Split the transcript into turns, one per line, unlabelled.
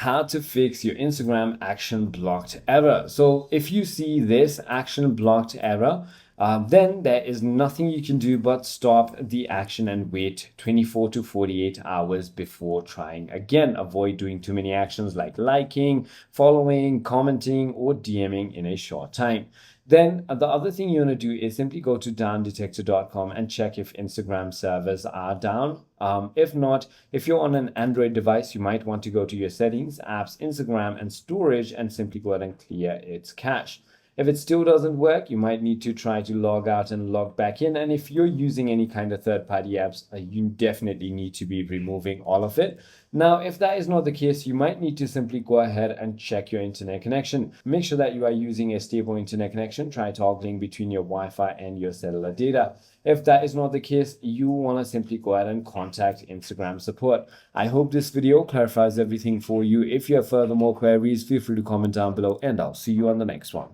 how to fix your Instagram action blocked error. So if you see this action blocked error, then there is nothing you can do but stop the action and wait 24 to 48 hours before trying again. Avoid doing too many actions like liking, following, commenting, or DMing in a short time. Then the other thing you want to do is simply go to downdetector.com and check if Instagram servers are down. If not, if you're on an Android device, you might want to go to your settings, apps, Instagram, and storage, and simply go ahead and clear its cache. If it still doesn't work, you might need to try to log out and log back in. And if you're using any kind of third-party apps, you definitely need to be removing all of it. Now, if that is not the case, you might need to simply go ahead and check your internet connection. Make sure that you are using a stable internet connection. Try toggling between your Wi-Fi and your cellular data. If that is not the case, you want to simply go ahead and contact Instagram support. I hope this video clarifies everything for you. If you have further more queries, feel free to comment down below, and I'll see you on the next one.